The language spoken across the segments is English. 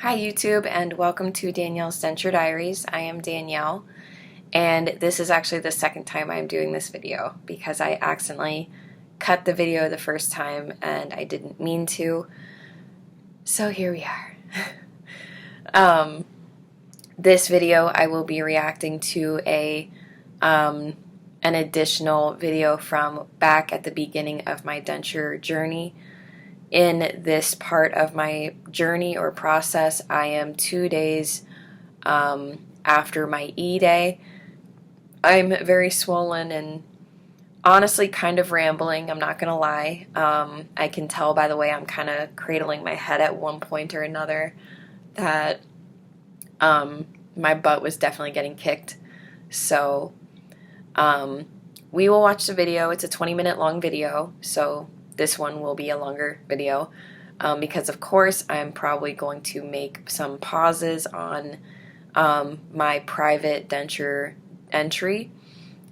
Hi YouTube and welcome to Danielle's Denture Diaries. I am Danielle and this is actually the second time I'm doing this video because I accidentally cut the video the first time and I didn't mean to. So here we are. This video I will be reacting to an additional video from back at the beginning of my denture journey. In this part of my journey or process, I am 2 days after my E-Day. I'm very swollen and honestly kind of rambling, I'm not gonna lie. I can tell by the way I'm kind of cradling my head at one point or another that my butt was definitely getting kicked. So we will watch the video. It's a 20-minute long video, so this one will be a longer video because of course I'm probably going to make some pauses on my private denture entry,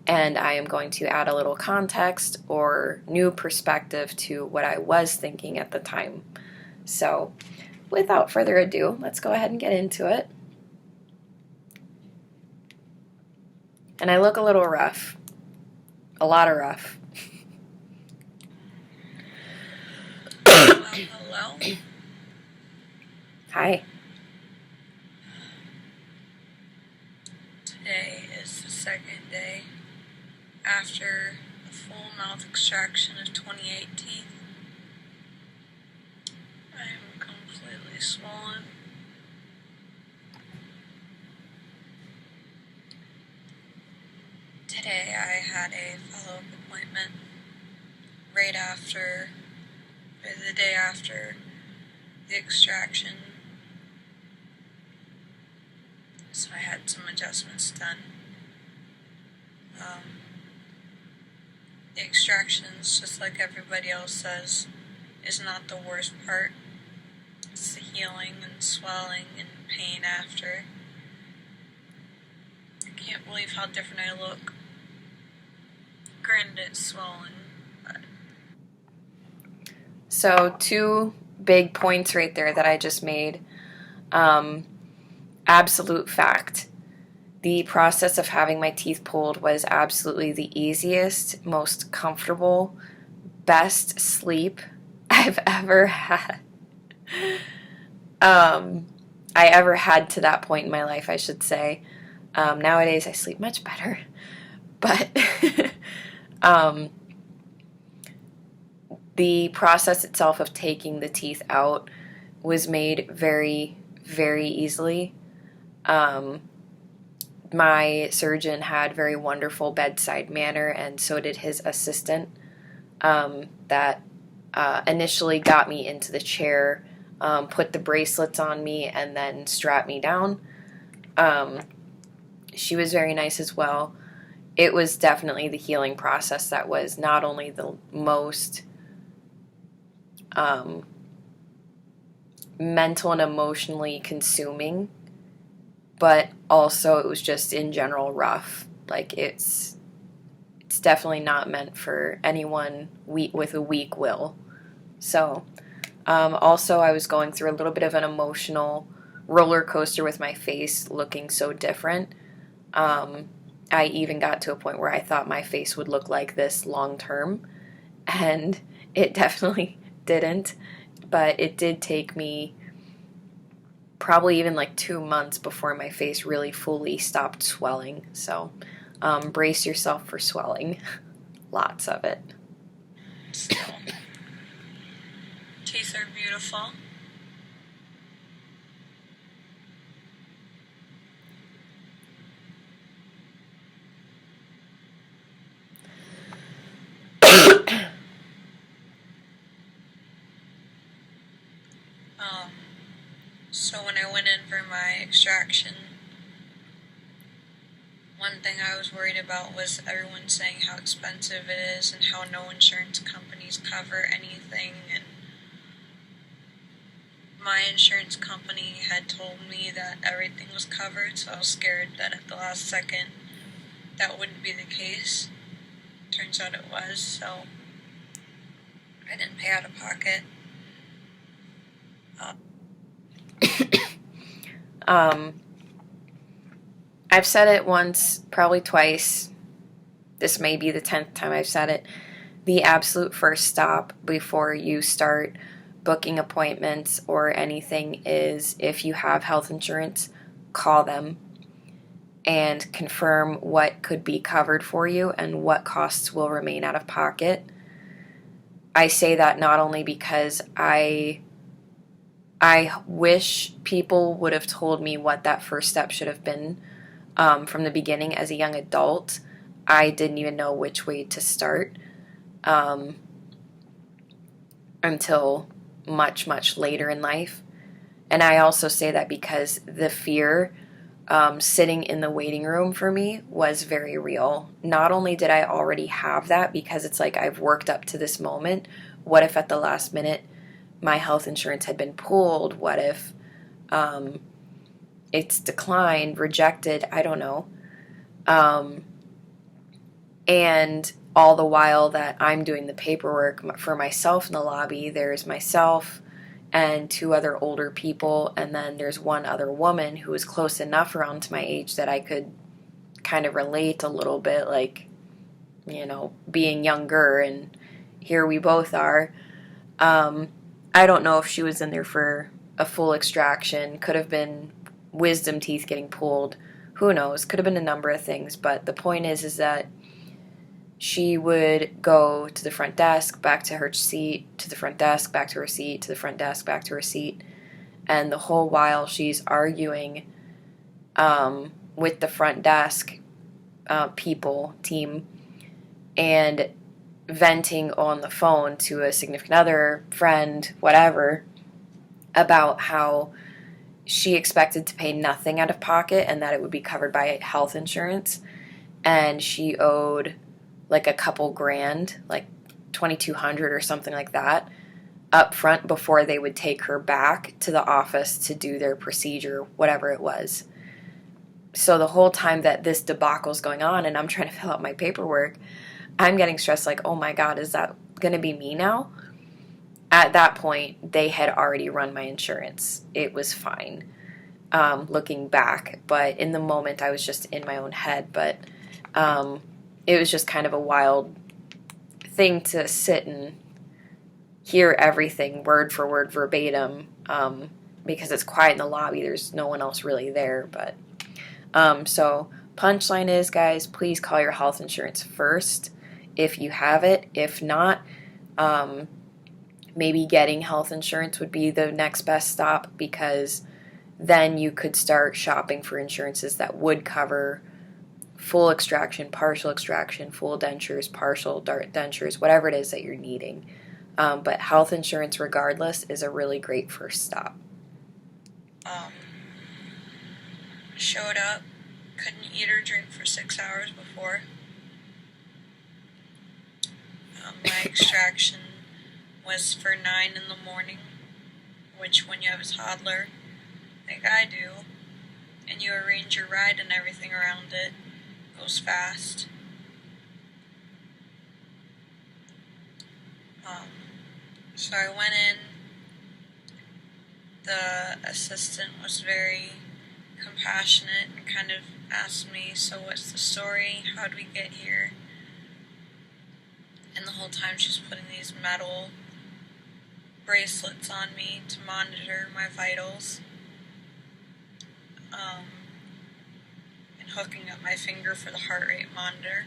and I am going to add a little context or new perspective to what I was thinking at the time. So without further ado, let's go ahead and get into it. And I look a little rough. A lot of rough. Hello. Hi. Today is the second day after the full mouth extraction of 28 teeth. I am completely swollen. Today I had a follow-up appointment right after, or the day after the extraction. So I had some adjustments done. The extractions, just like everybody else says, is not the worst part. It's the healing and swelling and pain after. I can't believe how different I look. Granted, it's swollen, but... So 2 big points right there that I just made. Absolute fact. The process of having my teeth pulled was absolutely the easiest, most comfortable, best sleep I've ever had. I ever had to that point in my life, I should say. Nowadays I sleep much better, but the process itself of taking the teeth out was made very, very easily. My surgeon had very wonderful bedside manner, and so did his assistant that initially got me into the chair, put the bracelets on me, and then strapped me down. She was very nice as well. It was definitely the healing process that was not only the most mental and emotionally consuming, but also it was just in general rough. Like it's definitely not meant for anyone with a weak will. So also I was going through a little bit of an emotional roller coaster with my face looking so different. I even got to a point where I thought my face would look like this long term, and it definitely didn't, but it did take me probably even like 2 months before my face really fully stopped swelling. So brace yourself for swelling. Lots of it. Still. Teeth are beautiful. So when I went in for my extraction, one thing I was worried about was everyone saying how expensive it is and how no insurance companies cover anything, and my insurance company had told me that everything was covered, so I was scared that at the last second that wouldn't be the case. Turns out it was, so I didn't pay out of pocket. I've said it once, probably twice. This may be the 10th time I've said it. The absolute first stop before you start booking appointments or anything is, if you have health insurance, call them and confirm what could be covered for you and what costs will remain out of pocket. I say that not only because I wish people would have told me what that first step should have been from the beginning. As a young adult, I didn't even know which way to start until much, much later in life. And I also say that because the fear sitting in the waiting room for me was very real. Not only did I already have that, because it's like I've worked up to this moment. What if at the last minute my health insurance had been pulled? What if it's declined, rejected? I don't know. And all the while that I'm doing the paperwork for myself in the lobby, there's myself and two other older people, and then there's one other woman who was close enough around to my age that I could kind of relate a little bit, like, you know, being younger, and here we both are. I don't know if she was in there for a full extraction. Could have been wisdom teeth getting pulled. Who knows? Could have been a number of things, but the point is that she would go to the front desk, back to her seat, to the front desk, back to her seat, to the front desk, back to her seat. And the whole while she's arguing with the front desk team, and venting on the phone to a significant other, friend, whatever, about how she expected to pay nothing out of pocket and that it would be covered by health insurance. And she owed like a couple grand, like $2,200 or something like that, up front before they would take her back to the office to do their procedure, whatever it was. So the whole time that this debacle's going on and I'm trying to fill out my paperwork, I'm getting stressed, like, oh my God, is that going to be me now? At that point, they had already run my insurance. It was fine, looking back. But in the moment, I was just in my own head. But it was just kind of a wild thing to sit and hear everything word for word verbatim, because it's quiet in the lobby. There's no one else really there. But so punchline is, guys, please call your health insurance first if you have it. If not, maybe getting health insurance would be the next best stop, because then you could start shopping for insurances that would cover full extraction, partial extraction, full dentures, partial dentures, whatever it is that you're needing. But health insurance, regardless, is a really great first stop. Showed up, couldn't eat or drink for 6 hours before. My extraction was for 9 in the morning, which when you have a toddler, like I do, and you arrange your ride and everything around it, goes fast. So I went in. The assistant was very compassionate and kind of asked me, so what's the story? How did we get here? And the whole time she's putting these metal bracelets on me to monitor my vitals, and hooking up my finger for the heart rate monitor.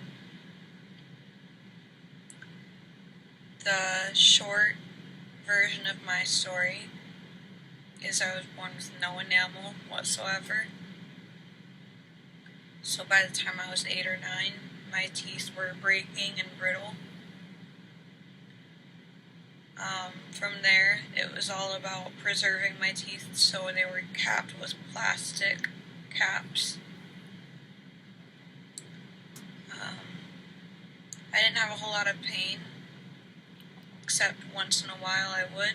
The short version of my story is I was born with no enamel whatsoever. So by the time I was 8 or 9, my teeth were breaking and brittle. From there, it was all about preserving my teeth, so they were capped with plastic caps. I didn't have a whole lot of pain, except once in a while I would,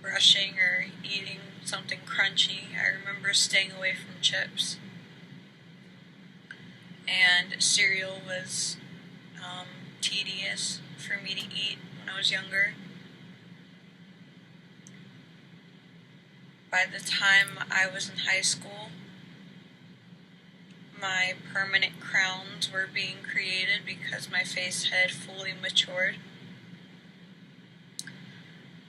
brushing or eating something crunchy. I remember staying away from chips. And cereal was tedious for me to eat when I was younger. by the time I was in high school, my permanent crowns were being created because my face had fully matured.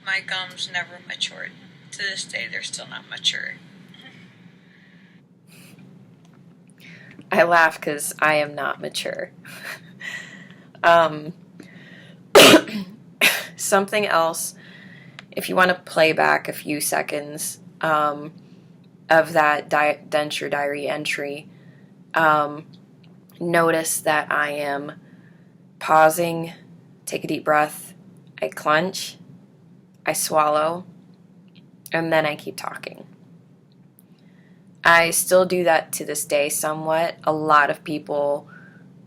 My gums never matured. To this day, they're still not mature. I laugh because I am not mature. Something else, if you want to play back a few seconds of that denture diary entry, notice that I am pausing, take a deep breath, I clench, I swallow, and then I keep talking. I still do that to this day somewhat. A lot of people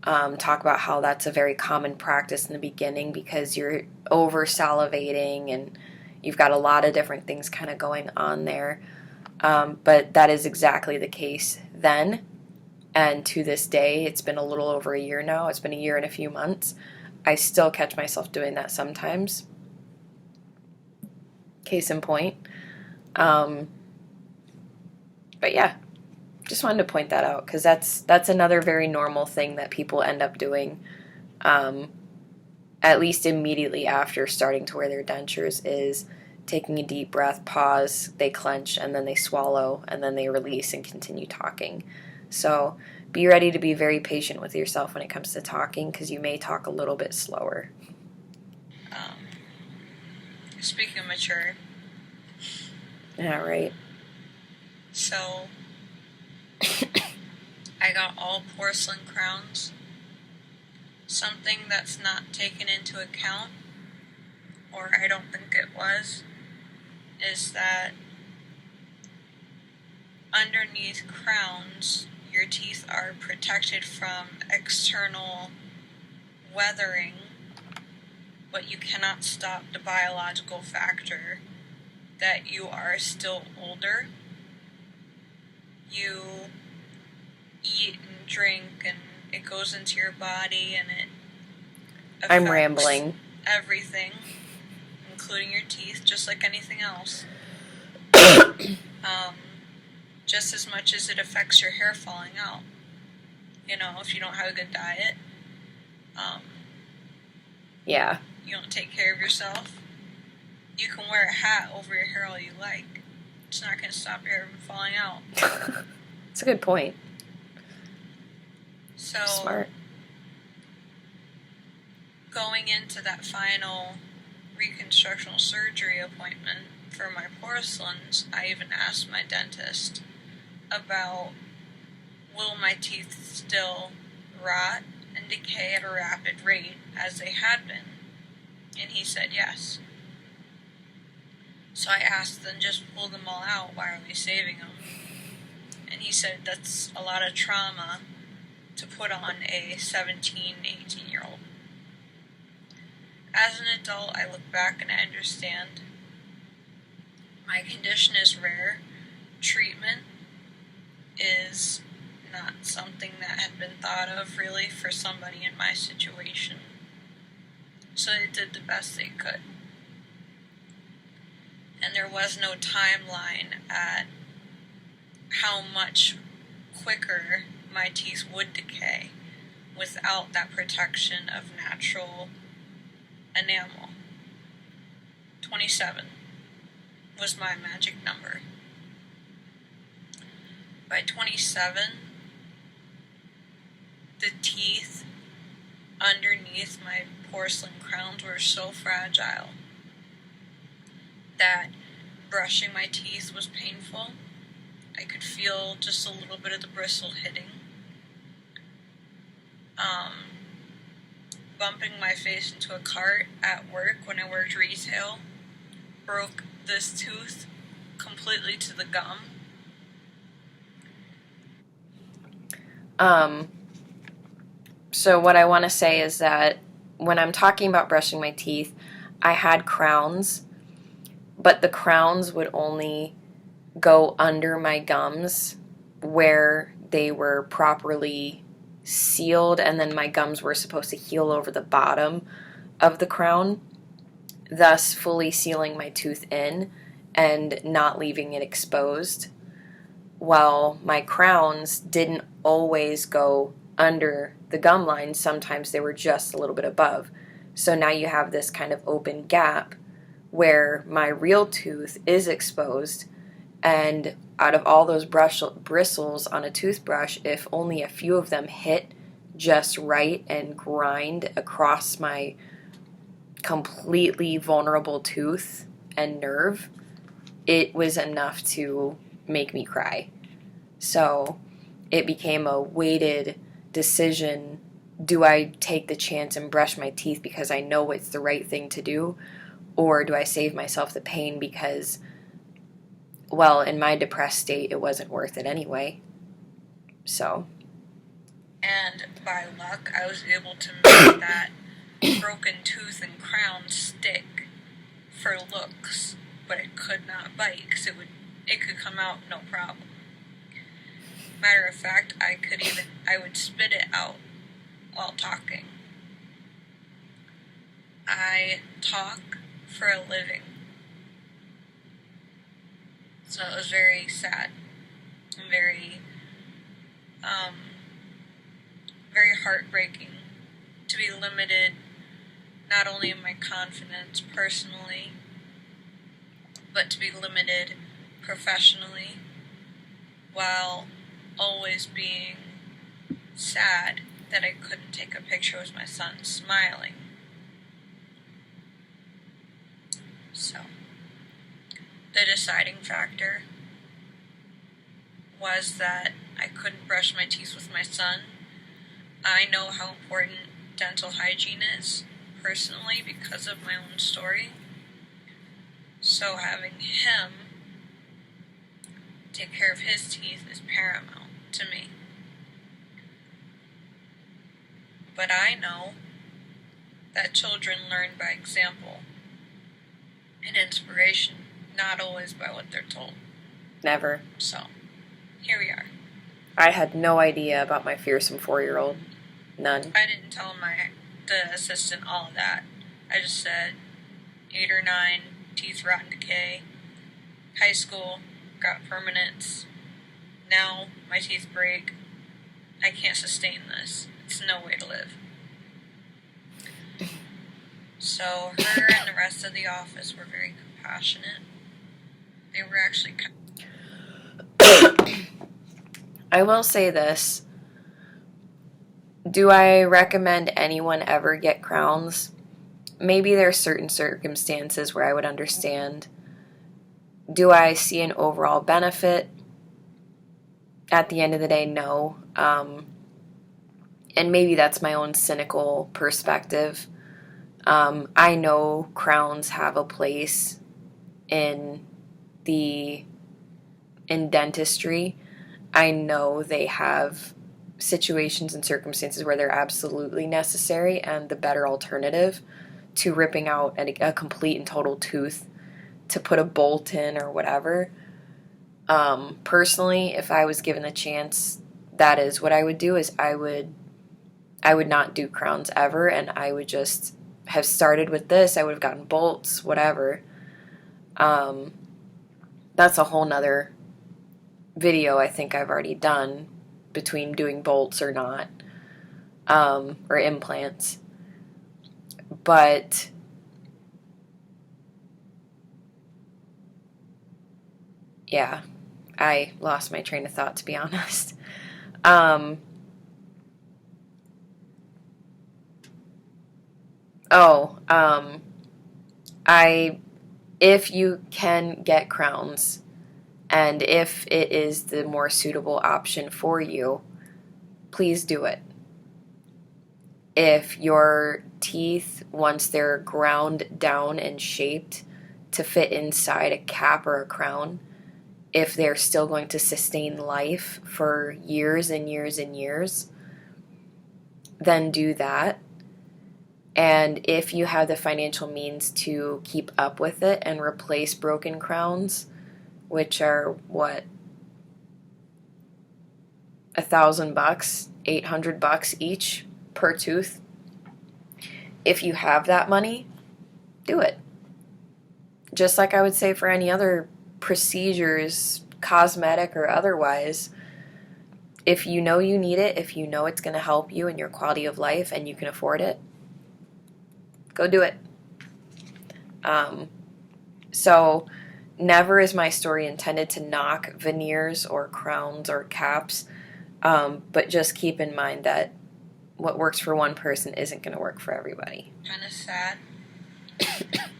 talk about how that's a very common practice in the beginning because you're over salivating and you've got a lot of different things kind of going on there. But that is exactly the case then. And to this day, it's been a little over a year now. It's been a year and a few months. I still catch myself doing that sometimes. Case in point. But yeah, just wanted to point that out because that's another very normal thing that people end up doing, at least immediately after starting to wear their dentures, is taking a deep breath, pause, they clench, and then they swallow, and then they release and continue talking. So be ready to be very patient with yourself when it comes to talking because you may talk a little bit slower. Speaking of mature. Yeah, right. So, I got all porcelain crowns. Something that's not taken into account, or I don't think it was, is that underneath crowns, your teeth are protected from external weathering, but you cannot stop the biological factor that you are still older. You eat and drink and it goes into your body and it affects I'm rambling. Everything, including your teeth, just like anything else. Just as much as it affects your hair falling out. You know, if you don't have a good diet, Yeah. you don't take care of yourself, you can wear a hat over your hair all you like. It's not going to stop your hair from falling out. That's a good point. So, Smart. going into that final reconstructional surgery appointment for my porcelains, I even asked my dentist about, will my teeth still rot and decay at a rapid rate as they had been? And he said yes. So I asked them, just pull them all out, why are we saving them? And he said that's a lot of trauma to put on a 17, 18-year-old. As an adult, I look back and I understand. My condition is rare. Treatment is not something that had been thought of really for somebody in my situation. So they did the best they could. And there was no timeline at how much quicker my teeth would decay without that protection of natural enamel. 27 was my magic number. By 27, the teeth underneath my porcelain crowns were so fragile that brushing my teeth was painful. I could feel just a little bit of the bristle hitting. Bumping my face into a cart at work when I worked retail broke this tooth completely to the gum. So what I want to say is that when I'm talking about brushing my teeth, I had crowns, but the crowns would only go under my gums where they were properly sealed, and then my gums were supposed to heal over the bottom of the crown, thus fully sealing my tooth in and not leaving it exposed. While my crowns didn't always go under the gum line, sometimes they were just a little bit above. So now you have this kind of open gap where my real tooth is exposed, and out of all those bristles on a toothbrush, if only a few of them hit just right and grind across my completely vulnerable tooth and nerve, it was enough to make me cry. So it became a weighted decision. Do I take the chance and brush my teeth because I know it's the right thing to do? Or do I save myself the pain because, well, in my depressed state, it wasn't worth it anyway? So. And by luck, I was able to make that broken tooth and crown stick for looks, but it could not bite because it could come out no problem. Matter of fact, I would spit it out while talking. I talk for a living. So it was very sad and very heartbreaking to be limited not only in my confidence personally, but to be limited professionally while always being sad that I couldn't take a picture with my son smiling. So, the deciding factor was that I couldn't brush my teeth with my son. I know how important dental hygiene is, personally, because of my own story. So having him take care of his teeth is paramount to me. But I know that children learn by example and inspiration, not always by what they're told. Never. So, here we are. I had no idea about my fearsome 4-year-old. None. I didn't tell the assistant all of that. I just said 8 or 9, teeth rot and decay. High school, got permanents. Now my teeth break. I can't sustain this. It's no way to live. So her and the rest of the office were very compassionate. They were actually I will say this. Do I recommend anyone ever get crowns? Maybe there are certain circumstances where I would understand. Do I see an overall benefit? At the end of the day, no. And maybe that's my own cynical perspective. I know crowns have a place in dentistry. I know they have situations and circumstances where they're absolutely necessary and the better alternative to ripping out a complete and total tooth to put a bolt in or whatever. Personally, if I was given the chance, that is what I would do. Is I would not do crowns ever, and I would just have started with this. I would have gotten bolts, whatever. That's a whole nother video I think I've already done between doing bolts or not, or implants. But yeah, I lost my train of thought, to be honest. If you can get crowns, and if it is the more suitable option for you, please do it. If your teeth, once they're ground down and shaped to fit inside a cap or a crown, if they're still going to sustain life for years and years and years, then do that. And if you have the financial means to keep up with it and replace broken crowns, which are what, $1,000, $800 each per tooth. If you have that money, do it. just like I would say for any other procedures, cosmetic or otherwise, if you know you need it, if you know it's going to help you in your quality of life and you can afford it, go do it. So never is my story intended to knock veneers or crowns or caps, but just keep in mind that what works for one person isn't going to work for everybody. Kind of sad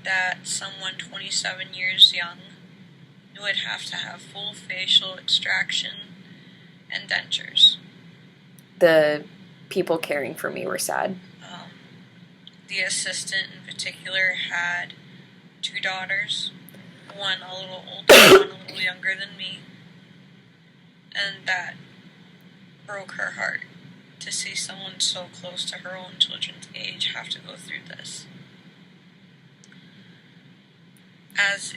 that someone 27 years young would have to have full facial extraction and dentures. The people caring for me were sad. The assistant in particular had 2 daughters, one a little older, one a little younger than me, and that broke her heart to see someone so close to her own children's age have to go through this. As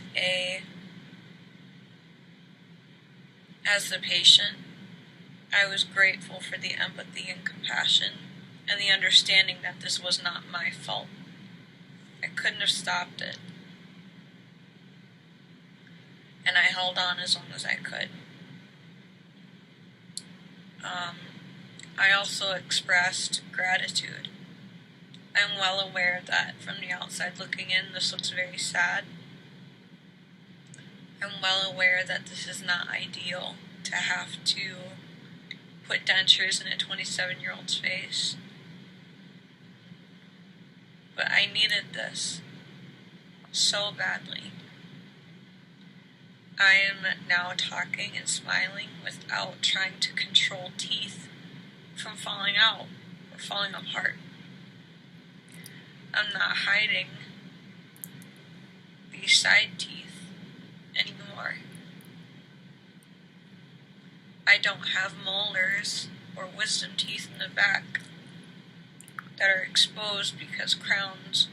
the patient, I was grateful for the empathy and compassion and the understanding that this was not my fault. I couldn't have stopped it. And I held on as long as I could. I also expressed gratitude. I'm well aware that from the outside looking in, this looks very sad. I'm well aware that this is not ideal to have to put dentures in a 27-year-old's face. But I needed this so badly. I am now talking and smiling without trying to control teeth from falling out or falling apart. I'm not hiding these side teeth anymore. I don't have molars or wisdom teeth in the back that are exposed because crowns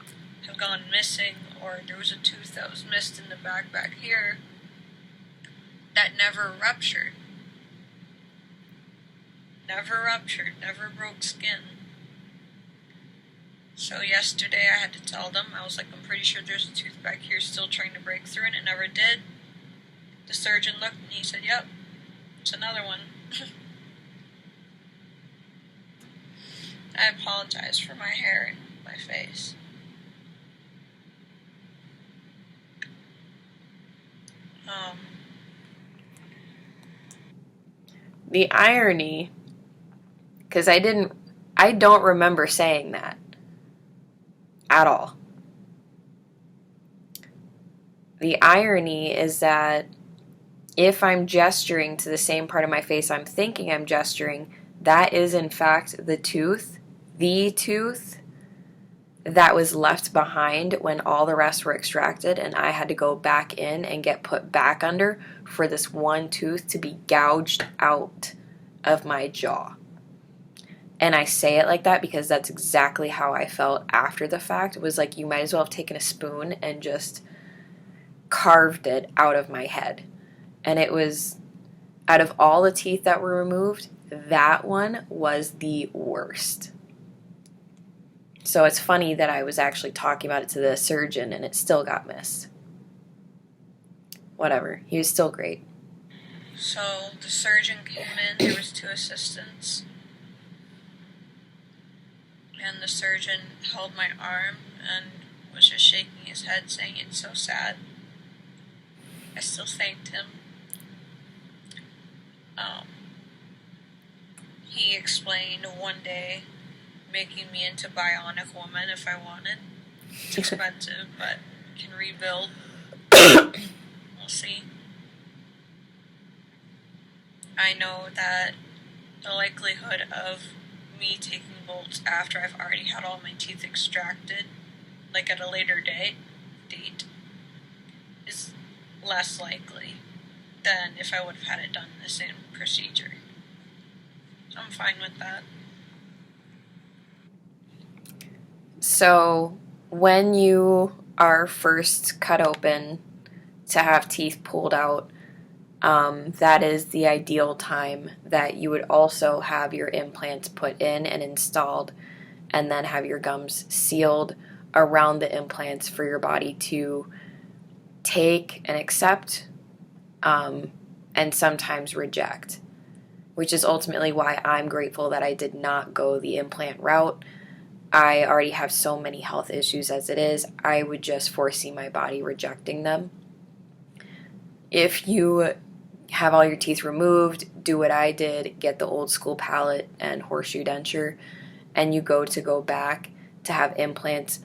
have gone missing, or there was a tooth that was missed in the back here that never ruptured. Never broke skin. So yesterday I had to tell them, I was like, I'm pretty sure there's a tooth back here still trying to break through, and it never did. The surgeon looked and he said, yep, it's another one. I apologize for my hair and my face. The irony, because I don't remember saying that at all. The irony is that if I'm gesturing to the same part of my face I'm thinking I'm gesturing, that is in fact the tooth that was left behind when all the rest were extracted, and I had to go back in and get put back under for this one tooth to be gouged out of my jaw. And I say it like that because that's exactly how I felt after the fact. It was like you might as well have taken a spoon and just carved it out of my head. And it was, out of all the teeth that were removed, that one was the worst. So it's funny that I was actually talking about it to the surgeon and it still got missed. Whatever. He was still great. So the surgeon came in, there was 2 assistants. And the surgeon held my arm and was just shaking his head saying it's so sad. I still thanked him. He explained one day making me into Bionic Woman if I wanted. It's expensive, but can rebuild. We'll see. I know that the likelihood of me taking bolts after I've already had all my teeth extracted, like at a later date, is less likely than if I would have had it done in the same procedure. So I'm fine with that. So when you are first cut open to have teeth pulled out, that is the ideal time that you would also have your implants put in and installed, and then have your gums sealed around the implants for your body to take and accept, and sometimes reject, which is ultimately why I'm grateful that I did not go the implant route. I already have so many health issues as it is. I would just foresee my body rejecting them. If you have all your teeth removed, do what I did, get the old school palate and horseshoe denture, and you go back to have implants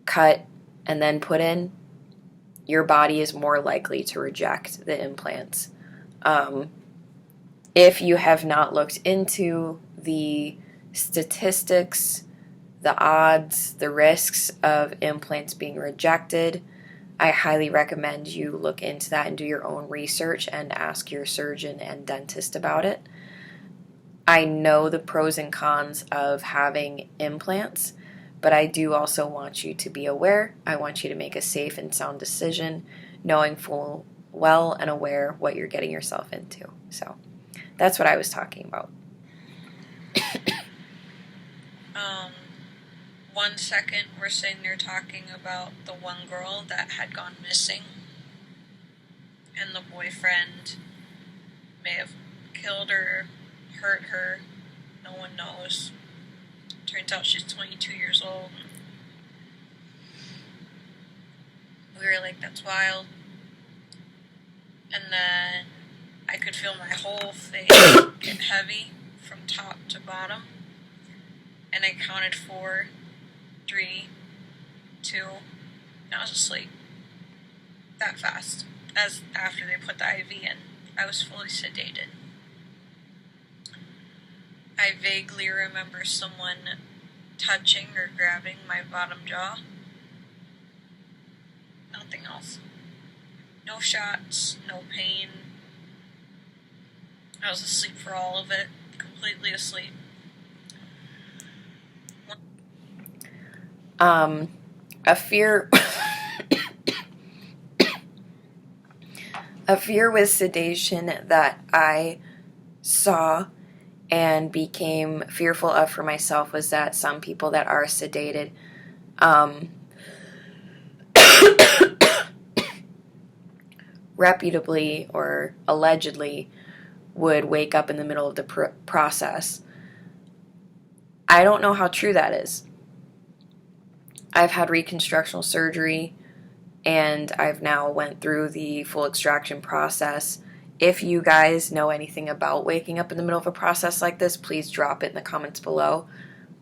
cut and then put in, your body is more likely to reject the implants. If you have not looked into the statistics, the odds, the risks of implants being rejected, I highly recommend you look into that and do your own research and ask your surgeon and dentist about it. I know the pros and cons of having implants, but I do also want you to be aware. I want you to make a safe and sound decision, knowing full well and aware what you're getting yourself into. So that's what I was talking about. 1 second, we're sitting there talking about the one girl that had gone missing, and the boyfriend may have killed her, hurt her, no one knows. Turns out she's 22 years old. We were like, that's wild. And then I could feel my whole face get heavy from top to bottom. And I counted 4, 3, 2, and I was asleep. That fast. As after they put the IV in, I was fully sedated. I vaguely remember someone touching or grabbing my bottom jaw. Nothing else. No shots, no pain. I was asleep for all of it. Completely asleep. A fear with sedation that I saw and became fearful of for myself was that some people that are sedated reputably or allegedly would wake up in the middle of the process. I don't know how true that is. I've had reconstructional surgery, and I've now went through the full extraction process. If you guys know anything about waking up in the middle of a process like this, please drop it in the comments below.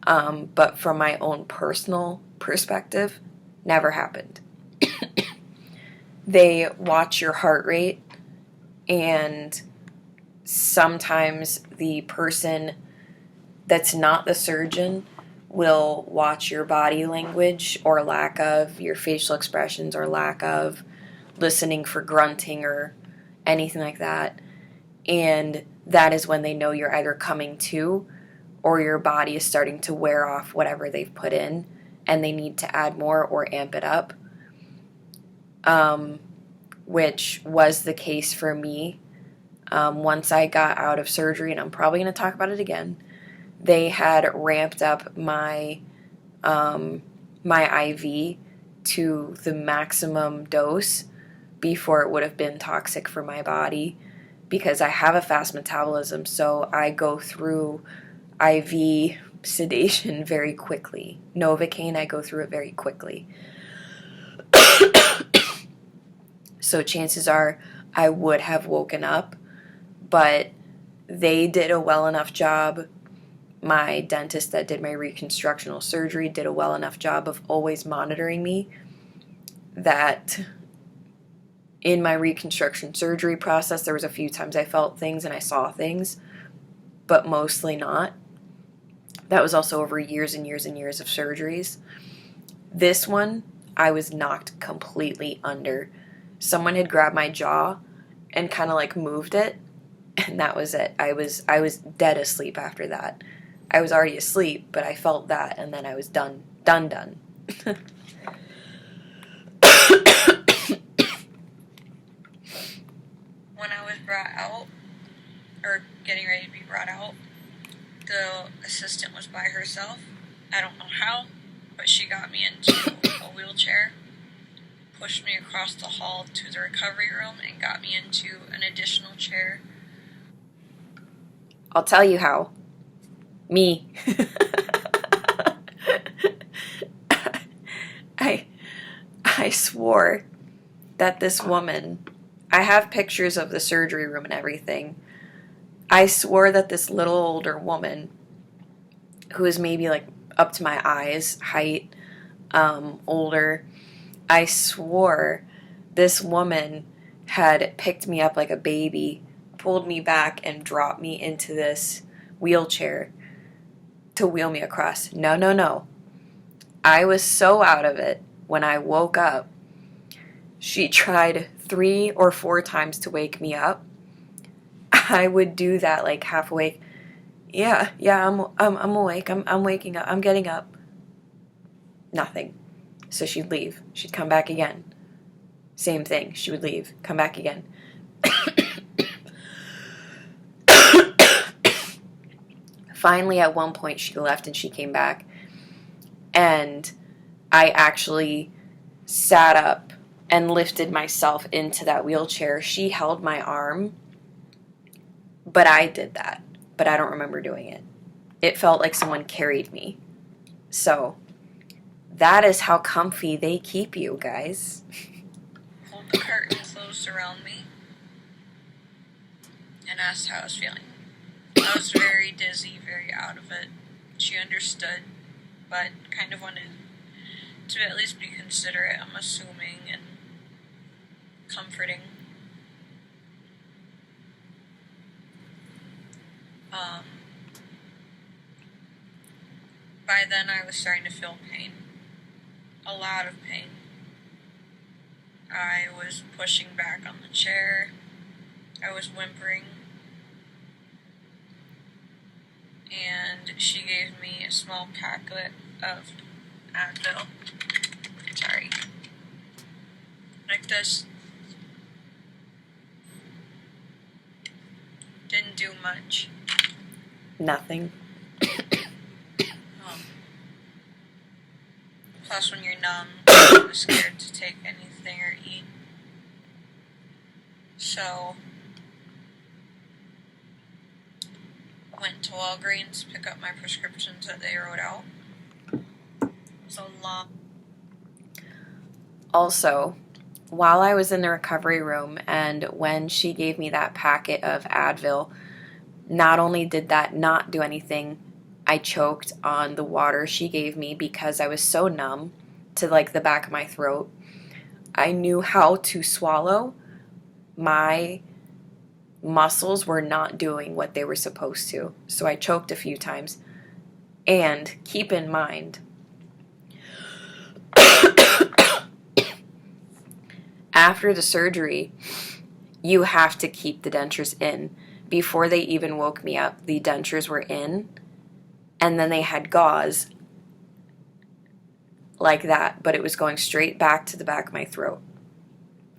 But from my own personal perspective, never happened. They watch your heart rate, and sometimes the person that's not the surgeon will watch your body language or lack of, your facial expressions or lack of, listening for grunting or anything like that. And that is when they know you're either coming to or your body is starting to wear off whatever they've put in and they need to add more or amp it up. Which was the case for me. Once I got out of surgery, and I'm probably going to talk about it again, they had ramped up my IV to the maximum dose before it would have been toxic for my body, because I have a fast metabolism, so I go through IV sedation very quickly. Novocaine, I go through it very quickly. So chances are I would have woken up, but they did a well enough job. My dentist that did my reconstructional surgery did a well enough job of always monitoring me that in my reconstruction surgery process, there was a few times I felt things and I saw things, but mostly not. That was also over years and years and years of surgeries. This one, I was knocked completely under. Someone had grabbed my jaw and kind of like moved it, and that was it. I was dead asleep after that. I was already asleep, but I felt that, and then I was done. When I was brought out, or getting ready to be brought out, the assistant was by herself. I don't know how, but she got me into a wheelchair, pushed me across the hall to the recovery room and got me into an additional chair. I'll tell you how. Me. I swore that this woman, I have pictures of the surgery room and everything. I swore that this little older woman, who is maybe like up to my eyes height, older, I swore this woman had picked me up like a baby, pulled me back, and dropped me into this wheelchair to wheel me across. No, no, no. I was so out of it when I woke up. She tried 3 or 4 times to wake me up. I would do that like half awake. Yeah, I'm awake. I'm waking up. I'm getting up. Nothing. So she'd leave. She'd come back again. Same thing. She would leave. Come back again. Finally, at one point, she left and she came back. And I actually sat up and lifted myself into that wheelchair. She held my arm, but I did that. But I don't remember doing it. It felt like someone carried me. So, that is how comfy they keep you, guys. Pulled the curtain closed around me and asked how I was feeling. I was very dizzy, very out of it. She understood, but kind of wanted to at least be considerate, I'm assuming, and comforting. By then I was starting to feel pain. A lot of pain. I was pushing back on the chair. I was whimpering. And she gave me a small packet of Advil. Sorry. Like this. Didn't do much. Nothing. Plus, when you're numb, you're scared to take anything or eat. So, I went to Walgreens to pick up my prescriptions that they wrote out. It was a long. Also, while I was in the recovery room and when she gave me that packet of Advil, not only did that not do anything, I choked on the water she gave me because I was so numb to like the back of my throat. I knew how to swallow. My muscles were not doing what they were supposed to. So I choked a few times. And keep in mind, after the surgery, you have to keep the dentures in. Before they even woke me up, the dentures were in. And then they had gauze like that, but it was going straight back to the back of my throat.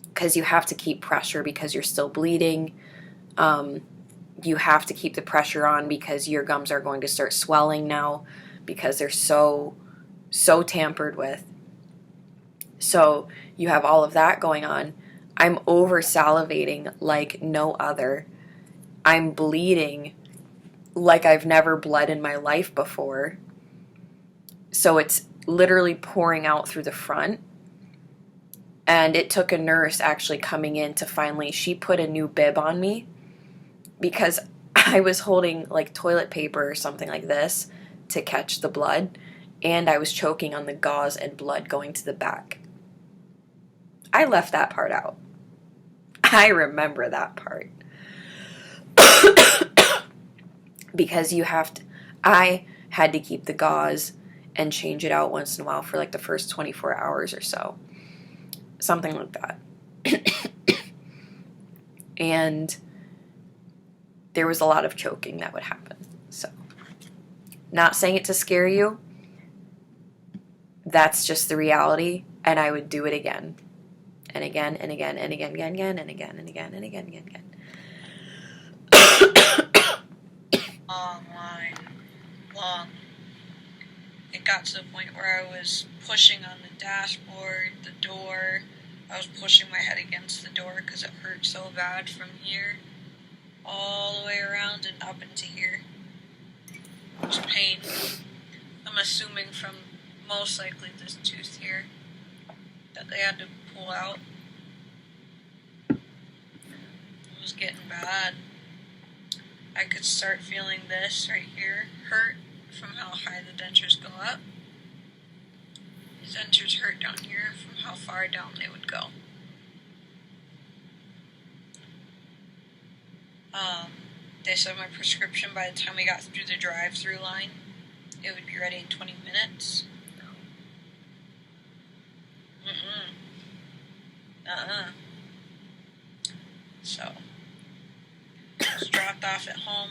Because you have to keep pressure because you're still bleeding. You have to keep the pressure on because your gums are going to start swelling now because they're so tampered with. So you have all of that going on. I'm over salivating like no other. I'm bleeding like I've never bled in my life before. So it's literally pouring out through the front. And it took a nurse actually coming in to finally, she put a new bib on me because I was holding like toilet paper or something like this to catch the blood. And I was choking on the gauze and blood going to the back. I left that part out. I remember that part. Because you have to, I had to keep the gauze and change it out once in a while for like the first 24 hours or so. Something like that. And there was a lot of choking that would happen. So, not saying it to scare you. That's just the reality. And I would do it again. And again, and again, and again, and again, and again, and again, and again, and again. Long line. Long. It got to the point where I was pushing on the dashboard, the door, I was pushing my head against the door because it hurt so bad from here all the way around and up into here. It was pain. I'm assuming from most likely this tooth here that they had to pull out. It was getting bad. I could start feeling this right here hurt from how high the dentures go up. The dentures hurt down here from how far down they would go. They said my prescription, by the time we got through the drive-through line, it would be ready in 20 minutes. So, I was dropped off at home.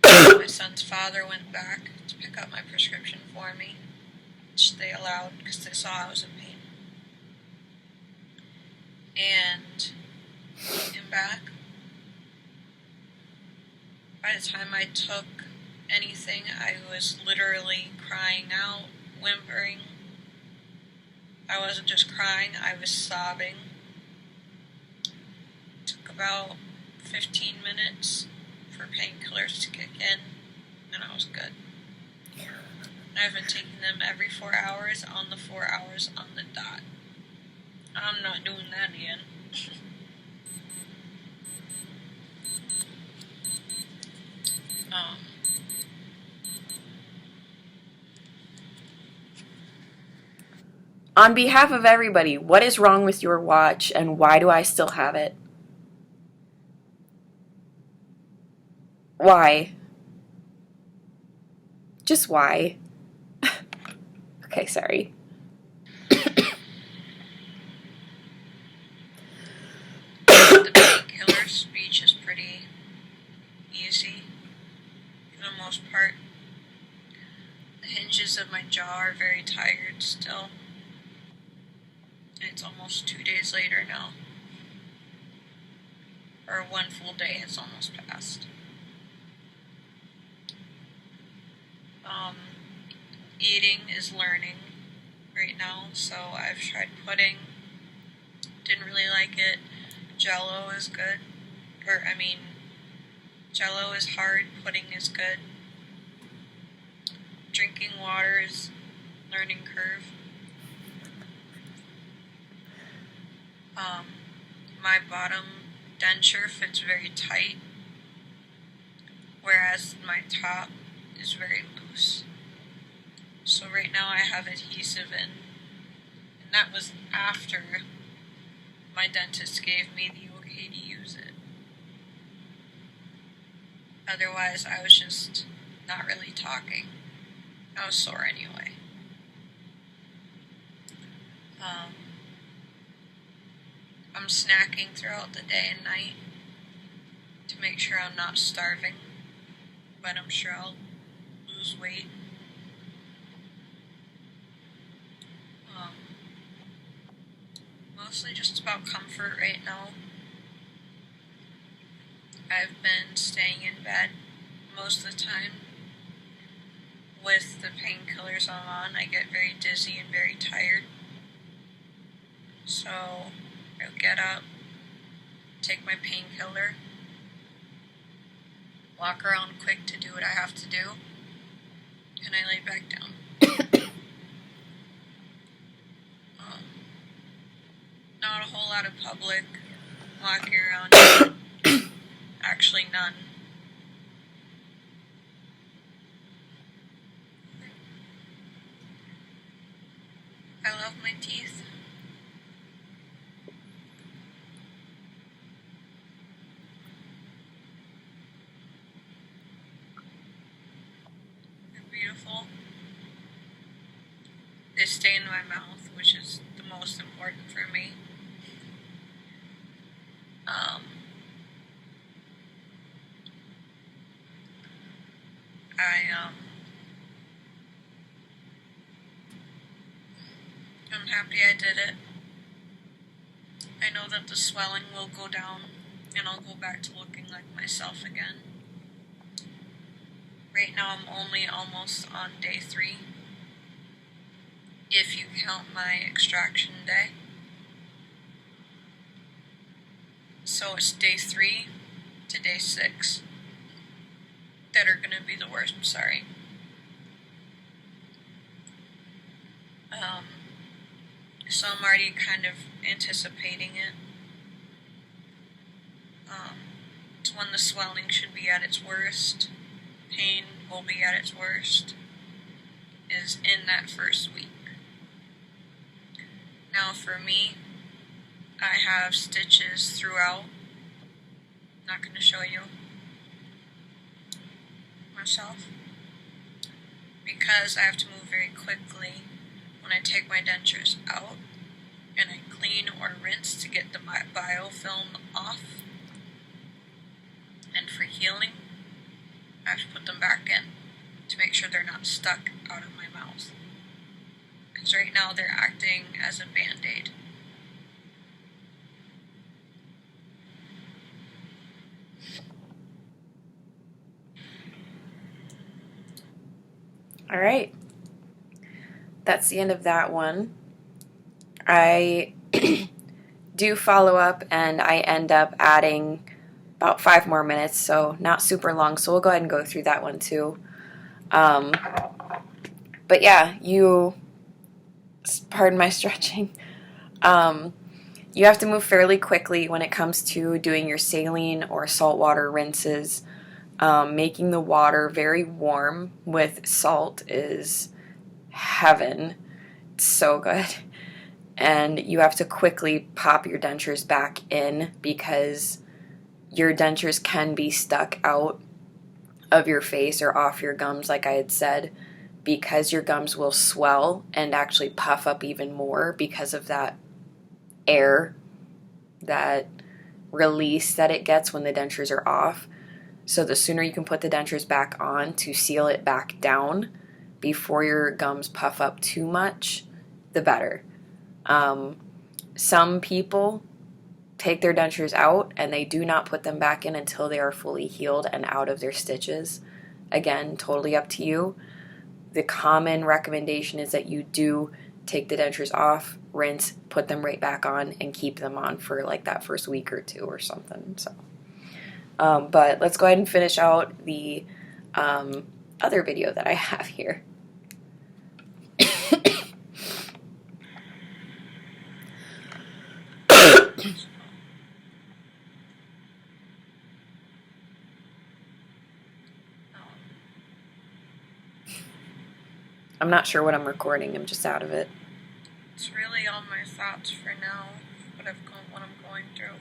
My son's father went back to pick up my prescription for me, which they allowed because they saw I was in pain. And came back. By the time I took anything, I was literally crying out, whimpering. I wasn't just crying, I was sobbing. It took about 15 minutes for painkillers to kick in, and I was good. I've been taking them every 4 hours on the 4 hours on the dot. I'm not doing that again. On behalf of everybody, what is wrong with your watch and why do I still have it? Why? Just why? Okay, sorry. The painkiller speech is pretty easy for the most part. The hinges of my jaw are very tired still. And it's almost 2 days later now. Or 1 full day has almost passed. Eating is learning right now, so I've tried pudding. Didn't really like it. Jello is good. Jello is hard, pudding is good. Drinking water is learning curve. My bottom denture fits very tight, whereas my top is very loose. So right now I have adhesive in, and that was after my dentist gave me the okay to use it. Otherwise, I was just not really talking. I was sore anyway. I'm snacking throughout the day and night to make sure I'm not starving, but I'm sure I'll lose weight. Mostly just about comfort right now. I've been staying in bed most of the time. With the painkillers I'm on, I get very dizzy and very tired. So I'll get up, take my painkiller, walk around quick to do what I have to do, and I lay back down. Not a whole lot of public walking around. Actually, none. I love my teeth. They're beautiful. They stay in my mouth, which is the most important for me. I'm happy I did it. I know that the swelling will go down and I'll go back to looking like myself again. Right now I'm only almost on day 3. if you count my extraction day. So it's day 3 to day 6 that are going to be the worst. I'm sorry. So I'm already kind of anticipating it. It's when the swelling should be at its worst. Pain will be at its worst. Is in that first week. Now for me, I have stitches throughout. Not going to show you myself because I have to move very quickly when I take my dentures out and I clean or rinse to get the biofilm off. And for healing, I have to put them back in to make sure they're not stuck out of my mouth. Because right now they're acting as a band-aid. All right. That's the end of that one. I do follow up and I end up adding about 5 more minutes, so not super long. So we'll go ahead and go through that one too. But yeah, pardon my stretching. You have to move fairly quickly when it comes to doing your saline or saltwater rinses. Making the water very warm with salt is heaven. It's so good. And you have to quickly pop your dentures back in because your dentures can be stuck out of your face or off your gums, like I had said, because your gums will swell and actually puff up even more because of that air, that release that it gets when the dentures are off. So the sooner you can put the dentures back on to seal it back down before your gums puff up too much, the better. Some people take their dentures out and they do not put them back in until they are fully healed and out of their stitches. Again, totally up to you. The common recommendation is that you do take the dentures off, rinse, put them right back on, and keep them on for like that first week or 2 or something. So, but let's go ahead and finish out the other video that I have here. I'm not sure what I'm recording. I'm just out of it. It's really all my thoughts for now, what I'm going through.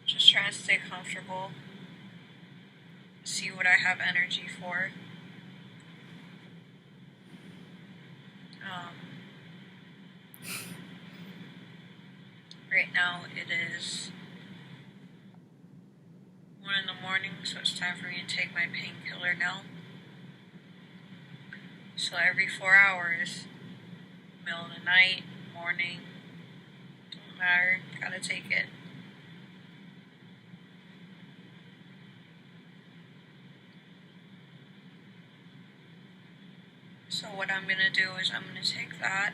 Just trying to stay comfortable, see what I have energy for. Right now it is 1 in the morning, so it's time for me to take my painkiller now. So every 4 hours, middle of the night, morning, don't matter, gotta take it. So what I'm gonna do is I'm gonna take that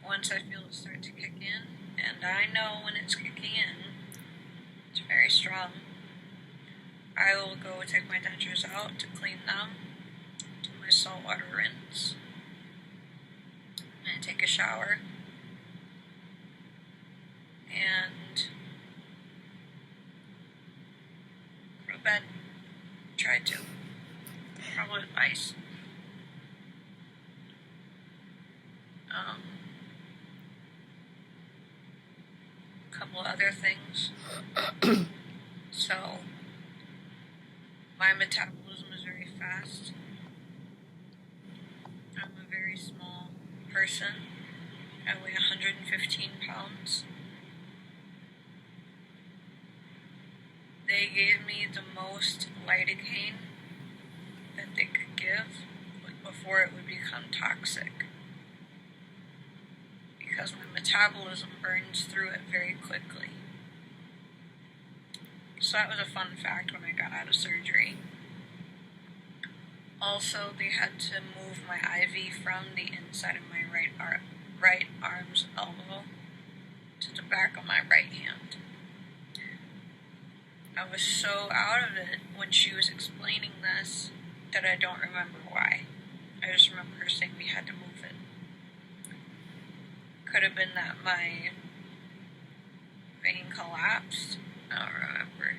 once I feel it start to kick in, and I know when it's kicking in, it's very strong. I will go take my dentures out to clean them, do my saltwater rinse, and take a shower, and go to bed. Try to. Probably with ice. A couple other things. So, my metabolism is very fast. I'm a very small person. I weigh 115 pounds. They gave me the most lidocaine that they could give before it would become toxic, because my metabolism burns through it very quickly. So that was a fun fact when I got out of surgery. Also, they had to move my IV from the inside of my right arm's elbow to the back of my right hand. I was so out of it when she was explaining this that I don't remember why. I just remember her saying we had to move it. Could have been that my vein collapsed. I don't remember.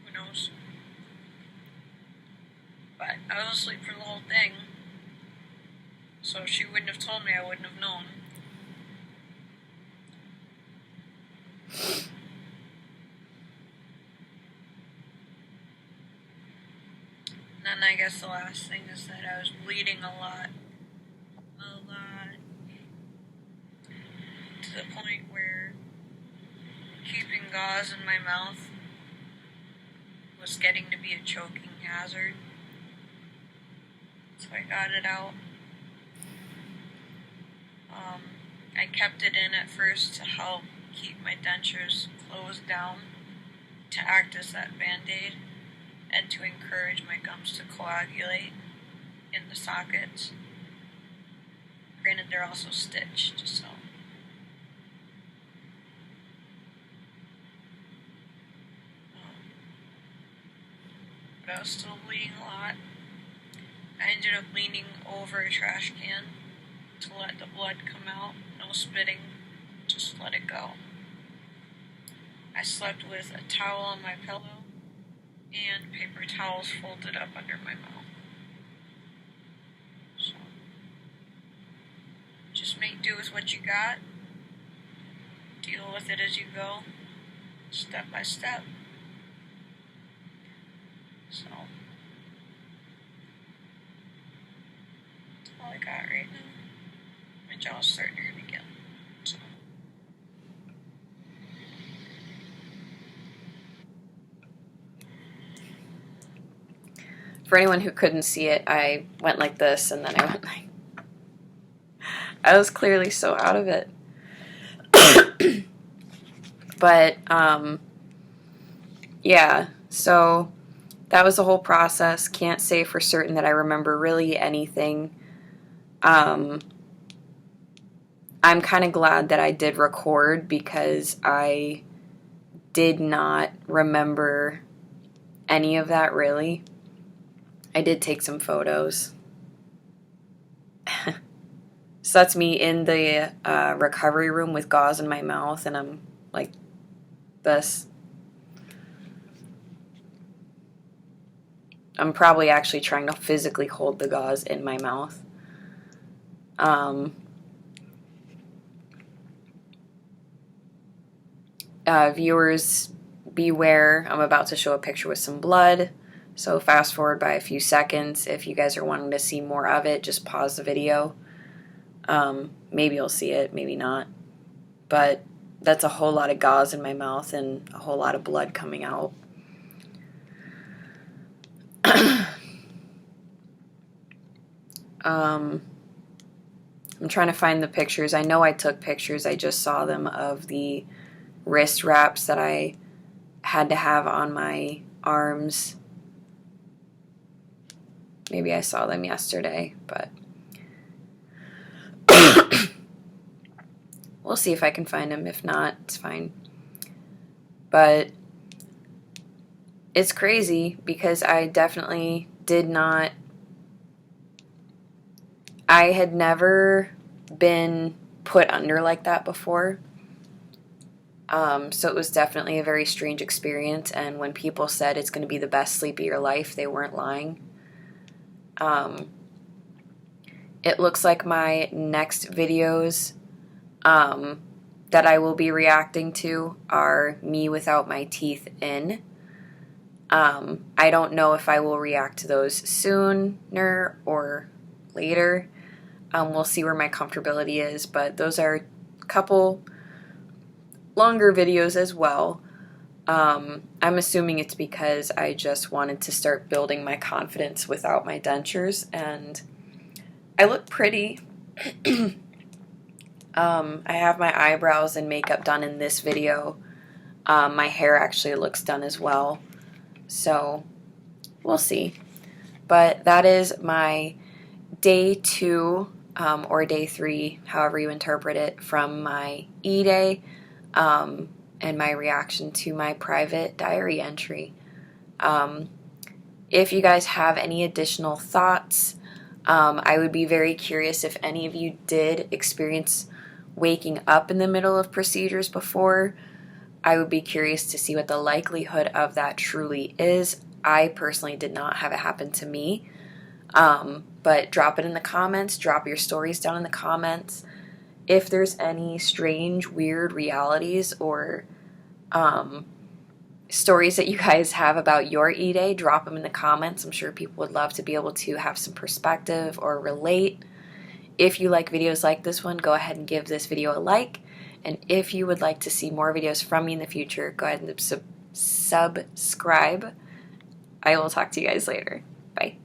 Who knows? But I was asleep for the whole thing. So if she wouldn't have told me, I wouldn't have known. And then I guess the last thing is that I was bleeding a lot. To the point where keeping gauze in my mouth was getting to be a choking hazard. So I got it out. I kept it in at first to help keep my dentures closed down, to act as that band-aid, and to encourage my gums to coagulate in the sockets. Granted, they're also stitched, so. But I was still bleeding a lot. I ended up leaning over a trash can to let the blood come out. No spitting, just let it go. I slept with a towel on my pillow and paper towels folded up under my mouth. So, just make do with what you got. Deal with it as you go, step by step. So, that's all I got right now. My jaw's starting to hurt again. So. For anyone who couldn't see it, I went like this, and then I went like... I was clearly so out of it. But, yeah, so that was the whole process. Can't say for certain that I remember really anything. I'm kind of glad that I did record, because I did not remember any of that really. I did take some photos. So that's me in the recovery room with gauze in my mouth, and I'm like this. I'm probably actually trying to physically hold the gauze in my mouth. Viewers, beware. I'm about to show a picture with some blood. So fast forward by a few seconds. If you guys are wanting to see more of it, just pause the video. Maybe you'll see it, maybe not. But that's a whole lot of gauze in my mouth and a whole lot of blood coming out. I'm trying to find the pictures. I know I took pictures. I just saw them of the wrist wraps that I had to have on my arms. Maybe I saw them yesterday, but we'll see if I can find them. If not, it's fine. But it's crazy because I definitely did not... I had never been put under like that before. So it was definitely a very strange experience, and when people said it's going to be the best sleep of your life, they weren't lying. It looks like my next videos that I will be reacting to are me without my teeth in. I don't know if I will react to those sooner or later. We'll see where my comfortability is, but those are a couple longer videos as well. I'm assuming it's because I just wanted to start building my confidence without my dentures, and I look pretty. I have my eyebrows and makeup done in this video. My hair actually looks done as well, so we'll see. But that is my day 2 or day 3, however you interpret it, from my E-Day and my reaction to my private diary entry. If you guys have any additional thoughts, I would be very curious if any of you did experience waking up in the middle of procedures before. I would be curious to see what the likelihood of that truly is. I personally did not have it happen to me. But drop it in the comments. Drop your stories down in the comments. If there's any strange, weird realities or stories that you guys have about your E-Day, drop them in the comments. I'm sure people would love to be able to have some perspective or relate. If you like videos like this one, go ahead and give this video a like. And if you would like to see more videos from me in the future, go ahead and subscribe. I will talk to you guys later. Bye.